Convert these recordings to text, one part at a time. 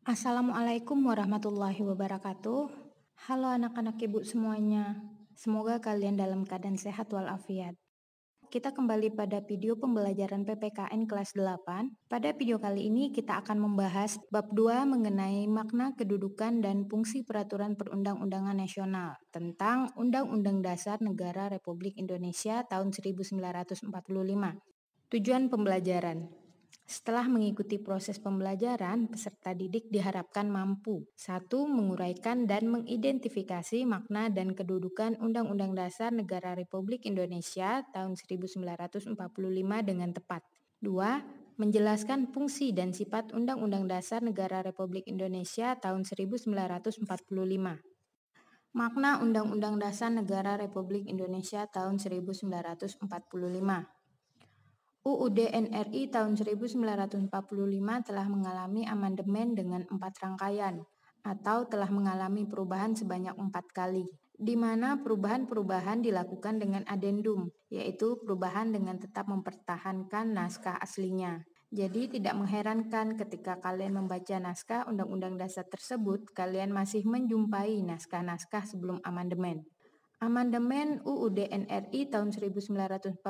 Assalamualaikum warahmatullahi wabarakatuh. Halo anak-anak ibu semuanya. Semoga kalian dalam keadaan sehat walafiat. Kita kembali pada video pembelajaran PPKN kelas 8. Pada video kali ini kita akan membahas bab 2 mengenai makna kedudukan dan fungsi peraturan perundang-undangan nasional tentang Undang-Undang Dasar Negara Republik Indonesia tahun 1945. Tujuan pembelajaran. Setelah mengikuti proses pembelajaran, peserta didik diharapkan mampu: 1. Menguraikan dan mengidentifikasi makna dan kedudukan Undang-Undang Dasar Negara Republik Indonesia tahun 1945 dengan tepat. 2. Menjelaskan fungsi dan sifat Undang-Undang Dasar Negara Republik Indonesia tahun 1945. Makna Undang-Undang Dasar Negara Republik Indonesia tahun 1945. UUD NRI tahun 1945 telah mengalami amandemen dengan 4 rangkaian atau telah mengalami perubahan sebanyak 4 kali, di mana perubahan-perubahan dilakukan dengan adendum, yaitu perubahan dengan tetap mempertahankan naskah aslinya. Jadi tidak mengherankan ketika kalian membaca naskah Undang-Undang Dasar tersebut, kalian masih menjumpai naskah-naskah sebelum amandemen. Amandemen UUD NRI tahun 1945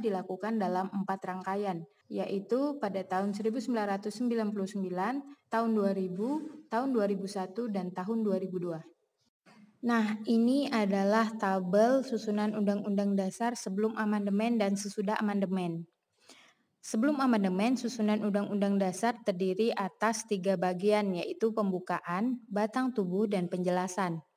dilakukan dalam 4 rangkaian, yaitu pada tahun 1999, tahun 2000, tahun 2001, dan tahun 2002. Nah, ini adalah tabel susunan Undang-Undang Dasar sebelum amandemen dan sesudah amandemen. Sebelum amandemen, susunan Undang-Undang Dasar terdiri atas 3 bagian, yaitu pembukaan, batang tubuh, dan penjelasan.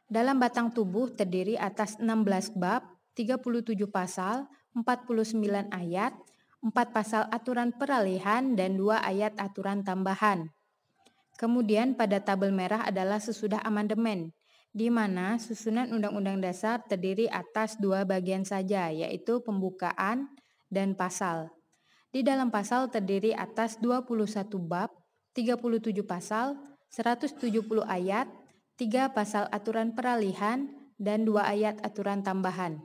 Dalam batang tubuh terdiri atas 16 bab, 37 pasal, 49 ayat, 4 pasal aturan peralihan, dan 2 ayat aturan tambahan. Kemudian pada tabel merah adalah sesudah amandemen, di mana susunan Undang-Undang Dasar terdiri atas 2 bagian saja, yaitu pembukaan dan pasal. Di dalam pasal terdiri atas 21 bab, 37 pasal, 170 ayat, 3 pasal aturan peralihan, dan 2 ayat aturan tambahan.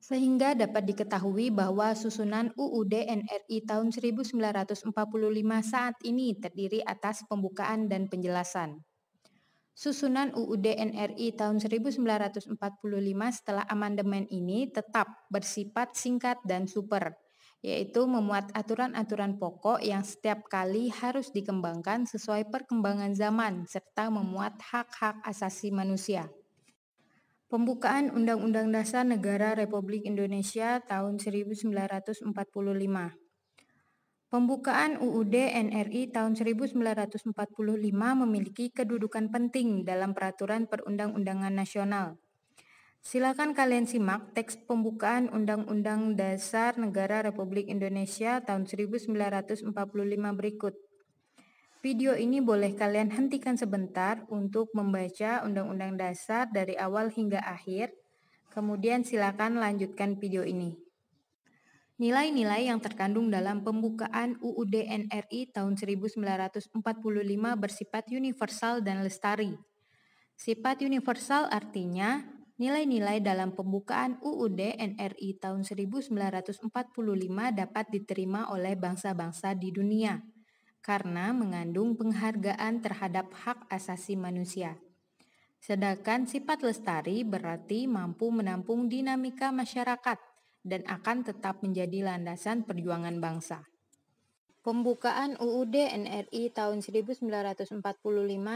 Sehingga dapat diketahui bahwa susunan UUD NRI tahun 1945 saat ini terdiri atas pembukaan dan penjelasan. Susunan UUD NRI tahun 1945 setelah amandemen ini tetap bersifat singkat dan super, yaitu memuat aturan-aturan pokok yang setiap kali harus dikembangkan sesuai perkembangan zaman serta memuat hak-hak asasi manusia. Pembukaan Undang-Undang Dasar Negara Republik Indonesia tahun 1945. Pembukaan UUD NRI tahun 1945 memiliki kedudukan penting dalam peraturan perundang-undangan nasional. Silakan kalian simak teks pembukaan Undang-Undang Dasar Negara Republik Indonesia tahun 1945 berikut. Video ini boleh kalian hentikan sebentar untuk membaca Undang-Undang Dasar dari awal hingga akhir. Kemudian silakan lanjutkan video ini. Nilai-nilai yang terkandung dalam pembukaan UUD NRI tahun 1945 bersifat universal dan lestari. Sifat universal artinya nilai-nilai dalam pembukaan UUD NRI tahun 1945 dapat diterima oleh bangsa-bangsa di dunia karena mengandung penghargaan terhadap hak asasi manusia. Sedangkan sifat lestari berarti mampu menampung dinamika masyarakat dan akan tetap menjadi landasan perjuangan bangsa. Pembukaan UUD NRI tahun 1945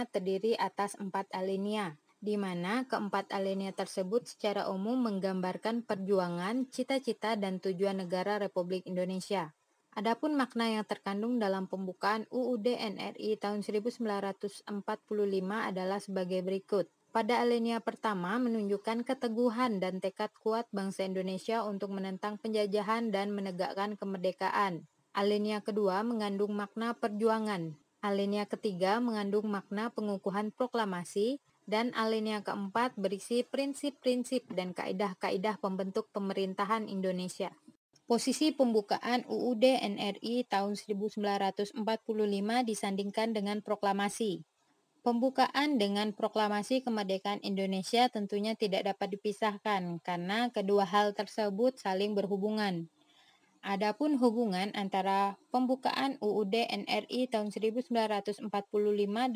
terdiri atas 4 alinea, di mana keempat alinea tersebut secara umum menggambarkan perjuangan, cita-cita, dan tujuan negara Republik Indonesia. Adapun makna yang terkandung dalam pembukaan UUD NRI tahun 1945 adalah sebagai berikut. Pada alinea pertama menunjukkan keteguhan dan tekad kuat bangsa Indonesia untuk menentang penjajahan dan menegakkan kemerdekaan. Alinea kedua mengandung makna perjuangan. Alinea ketiga mengandung makna pengukuhan proklamasi. Dan alinea keempat berisi prinsip-prinsip dan kaidah-kaidah pembentuk pemerintahan Indonesia. Posisi pembukaan UUD NRI tahun 1945 disandingkan dengan proklamasi. Pembukaan dengan proklamasi kemerdekaan Indonesia tentunya tidak dapat dipisahkan karena kedua hal tersebut saling berhubungan. Adapun hubungan antara pembukaan UUD NRI tahun 1945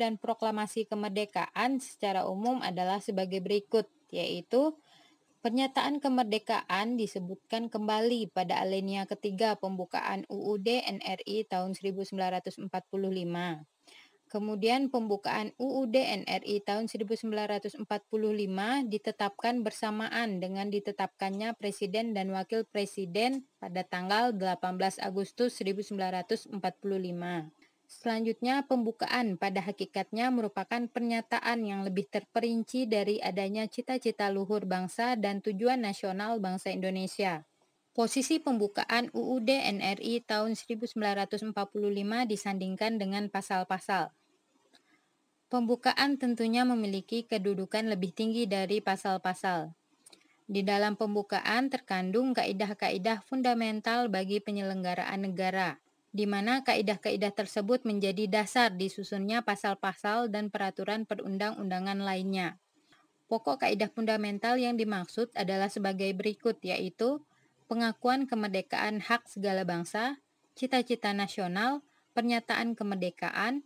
dan proklamasi kemerdekaan secara umum adalah sebagai berikut, yaitu pernyataan kemerdekaan disebutkan kembali pada alinea ketiga pembukaan UUD NRI tahun 1945. Kemudian pembukaan UUD NRI tahun 1945 ditetapkan bersamaan dengan ditetapkannya Presiden dan Wakil Presiden pada tanggal 18 Agustus 1945. Selanjutnya, pembukaan pada hakikatnya merupakan pernyataan yang lebih terperinci dari adanya cita-cita luhur bangsa dan tujuan nasional bangsa Indonesia. Posisi pembukaan UUD NRI tahun 1945 disandingkan dengan pasal-pasal. Pembukaan tentunya memiliki kedudukan lebih tinggi dari pasal-pasal. Di dalam pembukaan terkandung kaidah-kaidah fundamental bagi penyelenggaraan negara, di mana kaidah-kaidah tersebut menjadi dasar disusunnya pasal-pasal dan peraturan perundang-undangan lainnya. Pokok kaidah fundamental yang dimaksud adalah sebagai berikut, yaitu pengakuan kemerdekaan hak segala bangsa, cita-cita nasional, pernyataan kemerdekaan,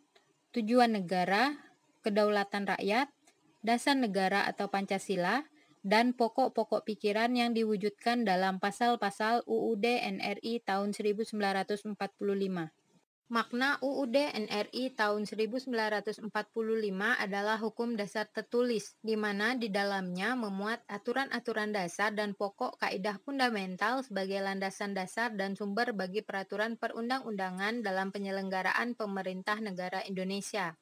tujuan negara, kedaulatan rakyat, dasar negara atau Pancasila, dan pokok-pokok pikiran yang diwujudkan dalam pasal-pasal UUD NRI tahun 1945. Makna UUD NRI tahun 1945 adalah hukum dasar tertulis, di mana di dalamnya memuat aturan-aturan dasar dan pokok kaidah fundamental sebagai landasan dasar dan sumber bagi peraturan perundang-undangan dalam penyelenggaraan pemerintah negara Indonesia.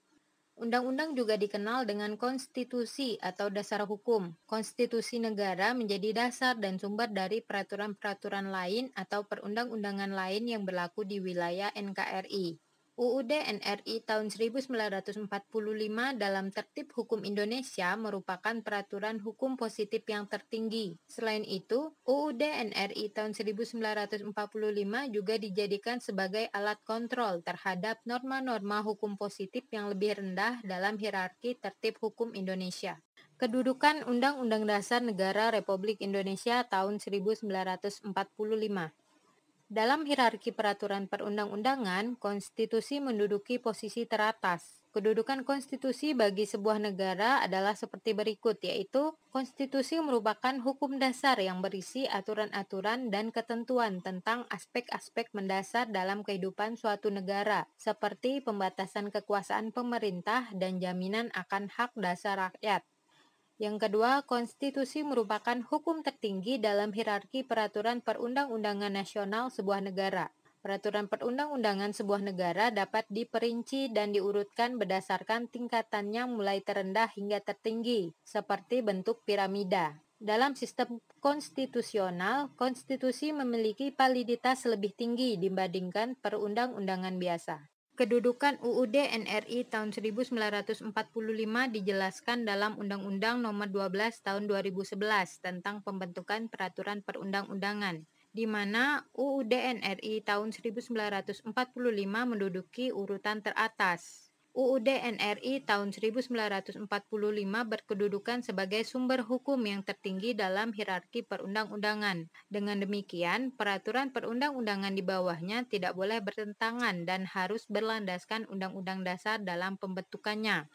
Undang-undang juga dikenal dengan konstitusi atau dasar hukum. Konstitusi negara menjadi dasar dan sumber dari peraturan-peraturan lain atau perundang-undangan lain yang berlaku di wilayah NKRI. UUD NRI tahun 1945 dalam tertib hukum Indonesia merupakan peraturan hukum positif yang tertinggi. Selain itu, UUD NRI tahun 1945 juga dijadikan sebagai alat kontrol terhadap norma-norma hukum positif yang lebih rendah dalam hierarki tertib hukum Indonesia. Kedudukan Undang-Undang Dasar Negara Republik Indonesia tahun 1945. Dalam hierarki peraturan perundang-undangan, konstitusi menduduki posisi teratas. Kedudukan konstitusi bagi sebuah negara adalah seperti berikut, yaitu konstitusi merupakan hukum dasar yang berisi aturan-aturan dan ketentuan tentang aspek-aspek mendasar dalam kehidupan suatu negara, seperti pembatasan kekuasaan pemerintah dan jaminan akan hak dasar rakyat. Yang kedua, konstitusi merupakan hukum tertinggi dalam hierarki peraturan perundang-undangan nasional sebuah negara. Peraturan perundang-undangan sebuah negara dapat diperinci dan diurutkan berdasarkan tingkatannya mulai terendah hingga tertinggi, seperti bentuk piramida. Dalam sistem konstitusional, konstitusi memiliki validitas lebih tinggi dibandingkan perundang-undangan biasa. Kedudukan UUD NRI tahun 1945 dijelaskan dalam Undang-Undang Nomor 12 Tahun 2011 tentang pembentukan peraturan perundang-undangan, di mana UUD NRI tahun 1945 menduduki urutan teratas. UUD NRI tahun 1945 berkedudukan sebagai sumber hukum yang tertinggi dalam hierarki perundang-undangan. Dengan demikian, peraturan perundang-undangan di bawahnya tidak boleh bertentangan dan harus berlandaskan Undang-Undang Dasar dalam pembentukannya.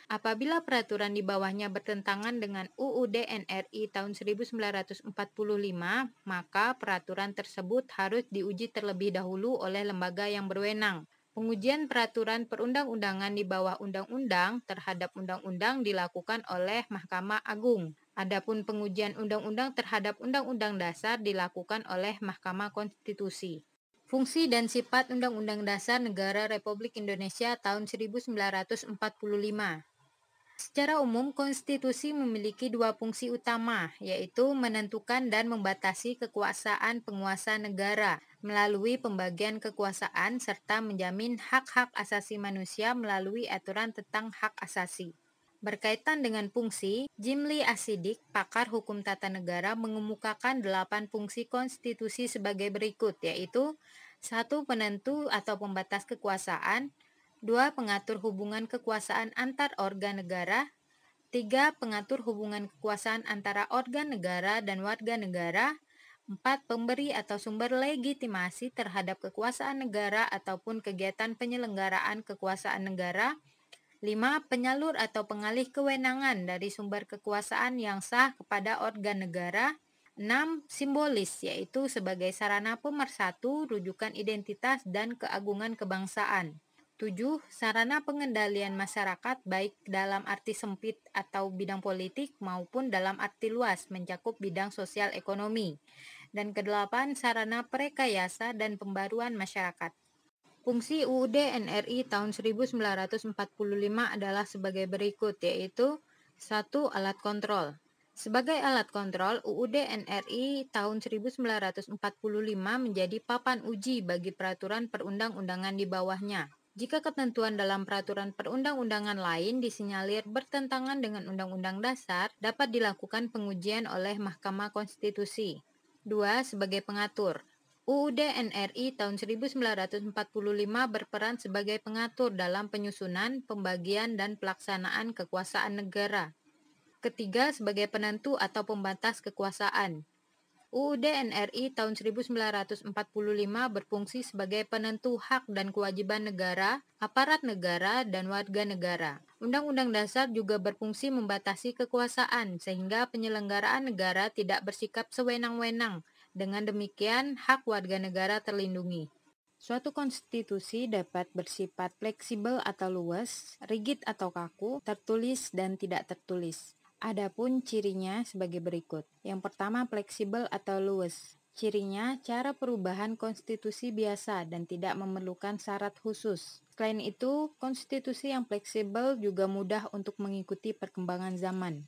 Apabila peraturan di bawahnya bertentangan dengan UUD NRI tahun 1945, maka peraturan tersebut harus diuji terlebih dahulu oleh lembaga yang berwenang. Pengujian peraturan perundang-undangan di bawah undang-undang terhadap undang-undang dilakukan oleh Mahkamah Agung. Adapun pengujian undang-undang terhadap undang-undang dasar dilakukan oleh Mahkamah Konstitusi. Fungsi dan sifat Undang-Undang Dasar Negara Republik Indonesia tahun 1945. Secara umum, konstitusi memiliki dua fungsi utama, yaitu menentukan dan membatasi kekuasaan penguasa negara melalui pembagian kekuasaan serta menjamin hak-hak asasi manusia melalui aturan tentang hak asasi. Berkaitan dengan fungsi, Jimli Asidik, pakar hukum tata negara, mengemukakan 8 fungsi konstitusi sebagai berikut, yaitu 1. Penentu atau pembatas kekuasaan, 2. Pengatur hubungan kekuasaan antar organ negara, 3. Pengatur hubungan kekuasaan antara organ negara dan warga negara, 4. Pemberi atau sumber legitimasi terhadap kekuasaan negara ataupun kegiatan penyelenggaraan kekuasaan negara. 5. Penyalur atau pengalih kewenangan dari sumber kekuasaan yang sah kepada organ negara. 6. Simbolis, yaitu sebagai sarana pemersatu, rujukan identitas, dan keagungan kebangsaan. 7. Sarana pengendalian masyarakat baik dalam arti sempit atau bidang politik maupun dalam arti luas mencakup bidang sosial ekonomi. Dan ke-8, sarana perekayasa dan pembaruan masyarakat. Fungsi UUD NRI tahun 1945 adalah sebagai berikut, yaitu 1. Alat kontrol. Sebagai alat kontrol, UUD NRI tahun 1945 menjadi papan uji bagi peraturan perundang-undangan di bawahnya. Jika ketentuan dalam peraturan perundang-undangan lain disinyalir bertentangan dengan Undang-Undang Dasar, dapat dilakukan pengujian oleh Mahkamah Konstitusi. 2. Sebagai pengatur. UUD NRI tahun 1945 berperan sebagai pengatur dalam penyusunan, pembagian, dan pelaksanaan kekuasaan negara. Ketiga, sebagai penentu atau pembatas kekuasaan. UUD NRI tahun 1945 berfungsi sebagai penentu hak dan kewajiban negara, aparat negara, dan warga negara. Undang-Undang Dasar juga berfungsi membatasi kekuasaan, sehingga penyelenggaraan negara tidak bersikap sewenang-wenang. Dengan demikian, hak warga negara terlindungi. Suatu konstitusi dapat bersifat fleksibel atau luas, rigid atau kaku, tertulis dan tidak tertulis. Adapun cirinya sebagai berikut. Yang pertama, fleksibel atau luas. Cirinya, cara perubahan konstitusi biasa dan tidak memerlukan syarat khusus. Selain itu, konstitusi yang fleksibel juga mudah untuk mengikuti perkembangan zaman.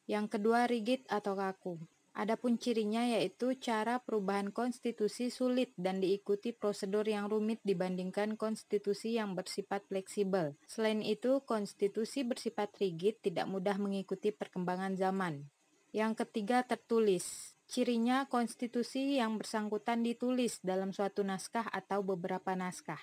Yang kedua, rigid atau kaku. Adapun cirinya yaitu cara perubahan konstitusi sulit dan diikuti prosedur yang rumit dibandingkan konstitusi yang bersifat fleksibel. Selain itu, konstitusi bersifat rigid tidak mudah mengikuti perkembangan zaman. Yang ketiga, tertulis. Cirinya, konstitusi yang bersangkutan ditulis dalam suatu naskah atau beberapa naskah.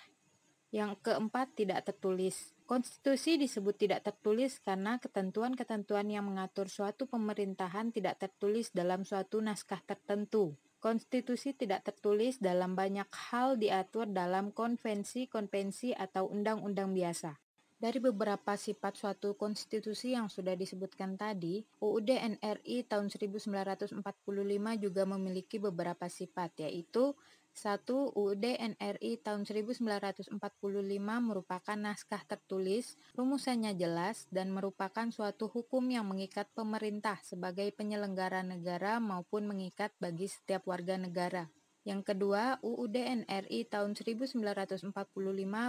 Yang keempat, tidak tertulis. Konstitusi disebut tidak tertulis karena ketentuan-ketentuan yang mengatur suatu pemerintahan tidak tertulis dalam suatu naskah tertentu. Konstitusi tidak tertulis dalam banyak hal diatur dalam konvensi-konvensi atau undang-undang biasa. Dari beberapa sifat suatu konstitusi yang sudah disebutkan tadi, UUD NRI tahun 1945 juga memiliki beberapa sifat, yaitu 1. UUD NRI tahun 1945 merupakan naskah tertulis, rumusannya jelas, dan merupakan suatu hukum yang mengikat pemerintah sebagai penyelenggara negara maupun mengikat bagi setiap warga negara. Yang kedua, UUD NRI tahun 1945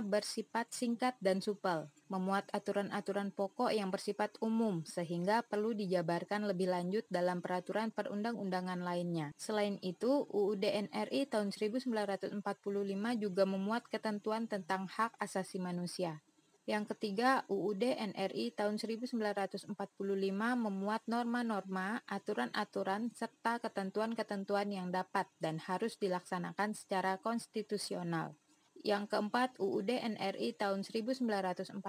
bersifat singkat dan supel, memuat aturan-aturan pokok yang bersifat umum, sehingga perlu dijabarkan lebih lanjut dalam peraturan perundang-undangan lainnya. Selain itu, UUD NRI tahun 1945 juga memuat ketentuan tentang hak asasi manusia. Yang ketiga, UUD NRI tahun 1945 memuat norma-norma, aturan-aturan, serta ketentuan-ketentuan yang dapat dan harus dilaksanakan secara konstitusional. Yang keempat, UUD NRI tahun 1945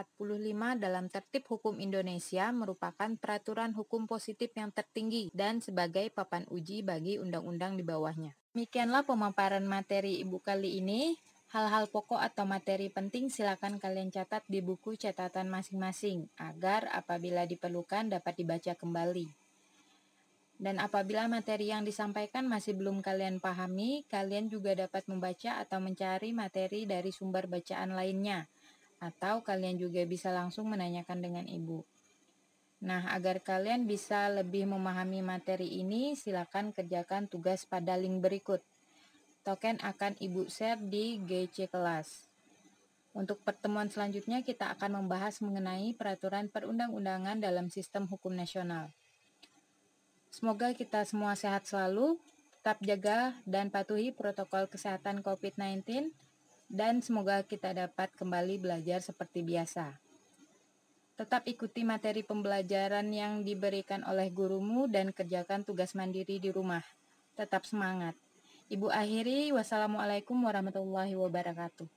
dalam tertib hukum Indonesia merupakan peraturan hukum positif yang tertinggi dan sebagai papan uji bagi undang-undang di bawahnya. Demikianlah pemaparan materi Ibu kali ini. Hal-hal pokok atau materi penting silakan kalian catat di buku catatan masing-masing agar apabila diperlukan dapat dibaca kembali. Dan apabila materi yang disampaikan masih belum kalian pahami, kalian juga dapat membaca atau mencari materi dari sumber bacaan lainnya, atau kalian juga bisa langsung menanyakan dengan Ibu. Nah, agar kalian bisa lebih memahami materi ini, silakan kerjakan tugas pada link berikut. Token akan Ibu share di GC kelas. Untuk pertemuan selanjutnya kita akan membahas mengenai peraturan perundang-undangan dalam sistem hukum nasional. Semoga kita semua sehat selalu, tetap jaga dan patuhi protokol kesehatan COVID-19, dan semoga kita dapat kembali belajar seperti biasa. Tetap ikuti materi pembelajaran yang diberikan oleh gurumu dan kerjakan tugas mandiri di rumah. Tetap semangat. Ibu akhiri, wassalamualaikum warahmatullahi wabarakatuh.